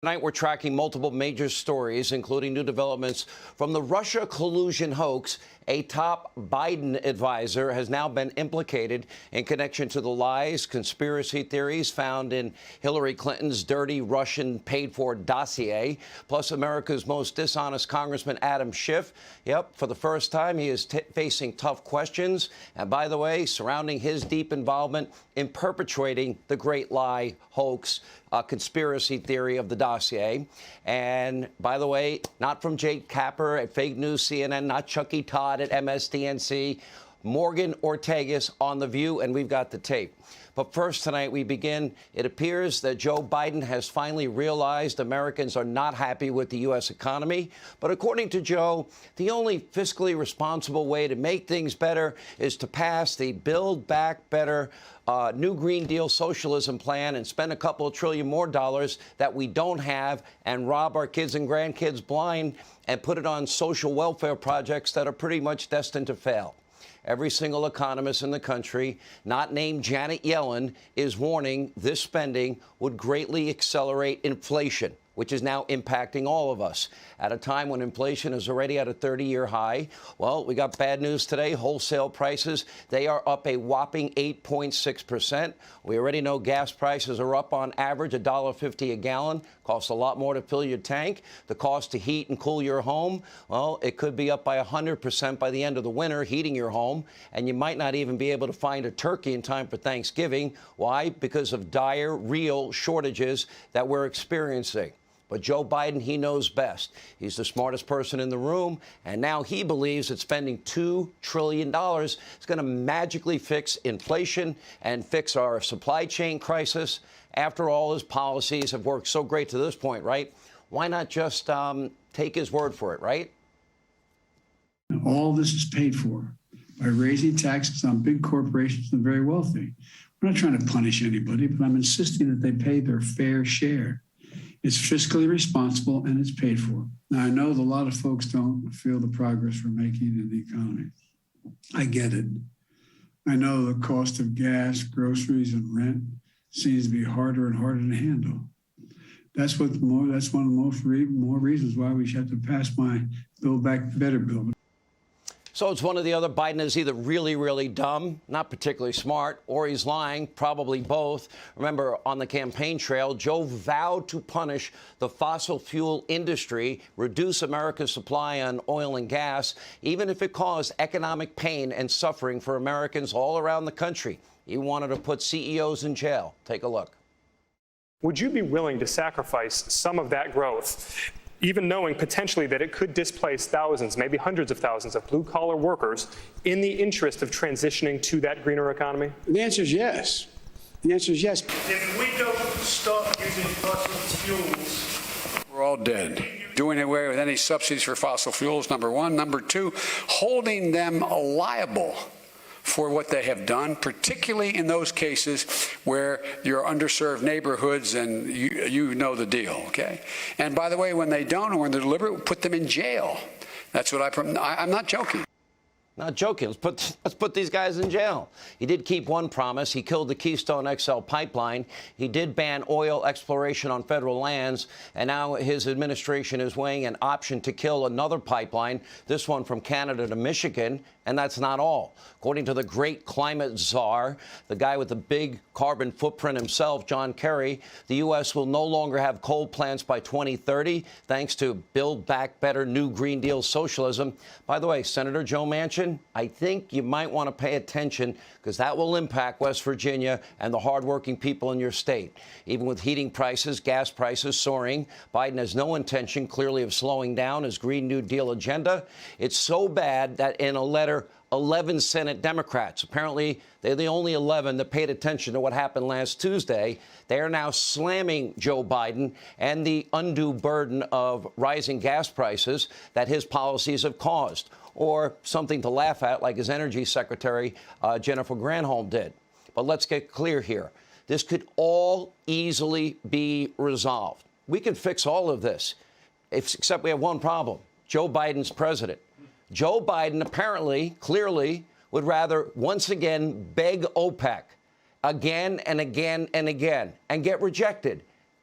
Tonight, we're tracking multiple major stories, including new developments from the Russia collusion hoax. A top Biden advisor has now been implicated in connection to the lies, conspiracy theories found in Hillary Clinton's dirty Russian paid-for dossier. Plus, America's most dishonest Congressman Adam Schiff. Yep, for the first time, he is facing tough questions. And by the way, surrounding his deep involvement in perpetrating the great lie hoax, conspiracy theory of the dossier. And by the way, not from Jake Capper at Fake News CNN, not Chucky Todd at MSDNC, Morgan Ortagus on The View, and we've got the tape. But first tonight, we begin. It appears that Joe Biden has finally realized Americans are not happy with the U.S. economy. But according to Joe, the only fiscally responsible way to make things better is to pass the Build Back Better New Green Deal socialism plan and spend a couple of trillion more dollars that we don't have and rob our kids and grandkids blind and put it on social welfare projects that are pretty much destined to fail. Every single economist in the country, not named Janet Yellen, is warning this spending would greatly accelerate inflation, which is now impacting all of us at a time when inflation is already at a 30-year high. Well, we got bad news today. Wholesale prices, they are up a whopping 8.6%. We already know gas prices are up on average $1.50 a gallon. Costs a lot more to fill your tank. The cost to heat and cool your home, well, it could be up by 100% by the end of the winter, heating your home. And you might not even be able to find a turkey in time for Thanksgiving. Why? Because of dire, real shortages that we're experiencing. But Joe Biden, he knows best. He's the smartest person in the room, and now he believes that spending $2 trillion is going to magically fix inflation and fix our supply chain crisis. After all, his policies have worked so great to this point, right? Why not just take his word for it, right? All this is paid for by raising taxes on big corporations and the very wealthy. We're not trying to punish anybody, but I'm insisting that they pay their fair share. It's fiscally responsible, and it's paid for. Now, I know that a lot of folks don't feel the progress we're making in the economy. I get it. I know the cost of gas, groceries, and rent seems to be harder and harder to handle. That's one of the more reasons why we should have to pass my Build Back Better bill. So it's one or the other. Biden is either really, really dumb, not particularly smart, or he's lying, probably both. Remember, on the campaign trail, Joe vowed to punish the fossil fuel industry, reduce America's supply on oil and gas, even if it caused economic pain and suffering for Americans all around the country. He wanted to put CEOs in jail. Take a look. Would you be willing to sacrifice some of that growth, even knowing potentially that it could displace thousands, maybe hundreds of thousands of blue-collar workers in the interest of transitioning to that greener economy? The answer is yes. The answer is yes. If we don't stop using fossil fuels, we're all dead. Doing away with any subsidies for fossil fuels, number one. Number two, holding them liable for what they have done, particularly in those cases where you're underserved neighborhoods and you know the deal, okay? And by the way, when they don't, or when they're deliberate, put them in jail. That's what I'm not joking. Not joking. Let's put these guys in jail. He did keep one promise. He killed the Keystone XL pipeline. He did ban oil exploration on federal lands. And now his administration is weighing an option to kill another pipeline, this one from Canada to Michigan. And that's not all. According to the great climate czar, the guy with the big carbon footprint himself, John Kerry, the U.S. will no longer have coal plants by 2030, thanks to Build Back Better New Green Deal socialism. By the way, Senator Joe Manchin, I think you might want to pay attention because that will impact West Virginia and the hardworking people in your state. Even with heating prices, gas prices soaring, Biden has no intention, clearly, of slowing down his Green New Deal agenda. It's so bad that in a letter, 11 Senate Democrats, apparently they're the only 11 that paid attention to what happened last Tuesday. They are now slamming Joe Biden and the undue burden of rising gas prices that his policies have caused, or something to laugh at like his energy secretary, Jennifer Granholm, did. But let's get clear here. This could all easily be resolved. We can fix all of this, except we have one problem. Joe Biden's president. Joe Biden apparently, clearly, would rather once again beg OPEC again and again and again and get rejected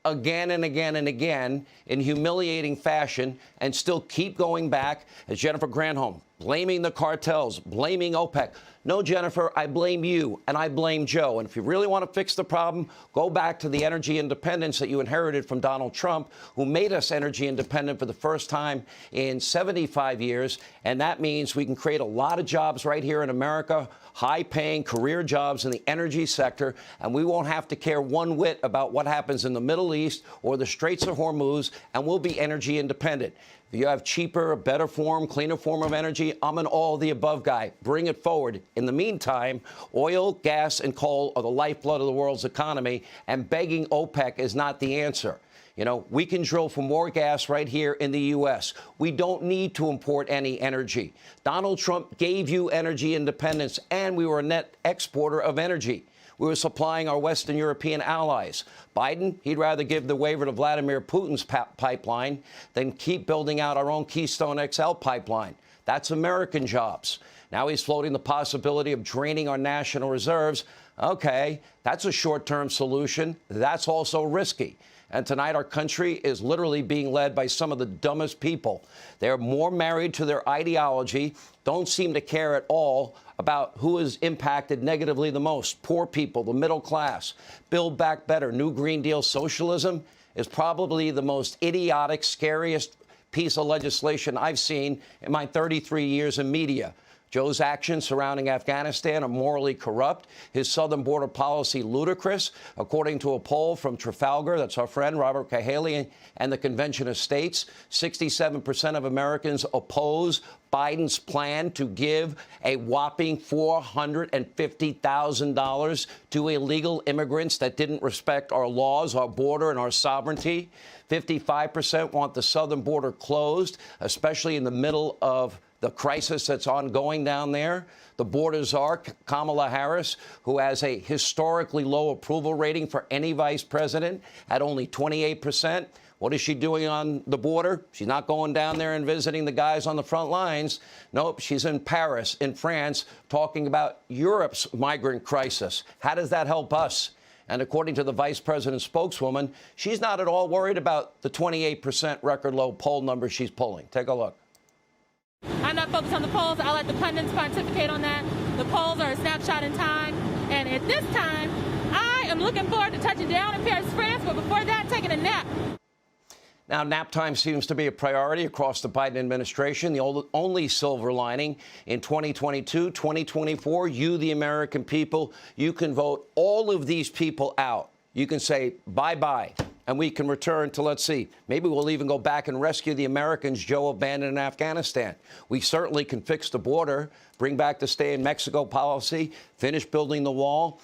again and again and again in humiliating fashion and still keep going back, as Jennifer Granholm, blaming the cartels, blaming OPEC. No, Jennifer, I blame you and I blame Joe. And if you really want to fix the problem, go back to the energy independence that you inherited from Donald Trump, who made us energy independent for the first time in 75 years. And that means we can create a lot of jobs right here in America, high-paying career jobs in the energy sector, and we won't have to care one whit about what happens in the Middle East or the Straits of Hormuz, and we'll be energy independent. If you have cheaper, better form, cleaner form of energy, I'm an all-of-the-above guy. Bring it forward. In the meantime, oil, gas, and coal are the lifeblood of the world's economy, and begging OPEC is not the answer. You know, we can drill for more gas right here in the U.S. We don't need to import any energy. Donald Trump gave you energy independence, and we were a net exporter of energy. We were supplying our Western European allies. Biden, he'd rather give the waiver to Vladimir Putin's pipeline than keep building out our own Keystone XL pipeline. That's American jobs. Now he's floating the possibility of draining our national reserves. Okay, that's a short-term solution. That's also risky. And tonight, our country is literally being led by some of the dumbest people. They're more married to their ideology, don't seem to care at all about who is impacted negatively the most. Poor people, the middle class. Build Back Better, New Green Deal socialism is probably the most idiotic, scariest piece of legislation I've seen in my 33 years in media. Joe's actions surrounding Afghanistan are morally corrupt. His southern border policy ludicrous. According to a poll from Trafalgar, that's our friend Robert Cahaly and the Convention of States, 67% of Americans oppose Biden's plan to give a whopping $450,000 to illegal immigrants that didn't respect our laws, our border, and our sovereignty. 55% want the southern border closed, especially in the middle of the crisis that's ongoing down there. The border czar, Kamala Harris, who has a historically low approval rating for any vice president at only 28%. What is she doing on the border? She's not going down there and visiting the guys on the front lines. Nope, she's in Paris, in France, talking about Europe's migrant crisis. How does that help us? And according to the vice president's spokeswoman, she's not at all worried about the 28% record low poll number she's pulling. Take a look. I'm not focused on the polls. I'll let the pundits pontificate on that. The polls are a snapshot in time. And at this time, I am looking forward to touching down in Paris, France, but before that, taking a nap. Now, nap time seems to be a priority across the Biden administration. The only silver lining in 2022, 2024, you, the American people, you can vote all of these people out. You can say bye-bye, and we can return to, let's see, maybe we'll even go back and rescue the Americans Joe abandoned in Afghanistan. We certainly can fix the border, bring back the stay in Mexico policy, finish building the wall,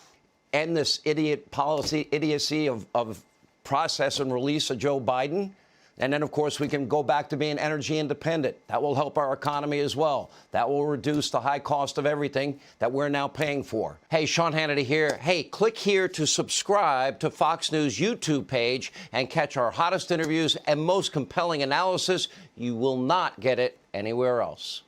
end this idiocy of process and release of Joe Biden. And then, of course, we can go back to being energy independent. That will help our economy as well. That will reduce the high cost of everything that we're now paying for. Hey, Sean Hannity here. Hey, click here to subscribe to Fox News YouTube page and catch our hottest interviews and most compelling analysis. You will not get it anywhere else.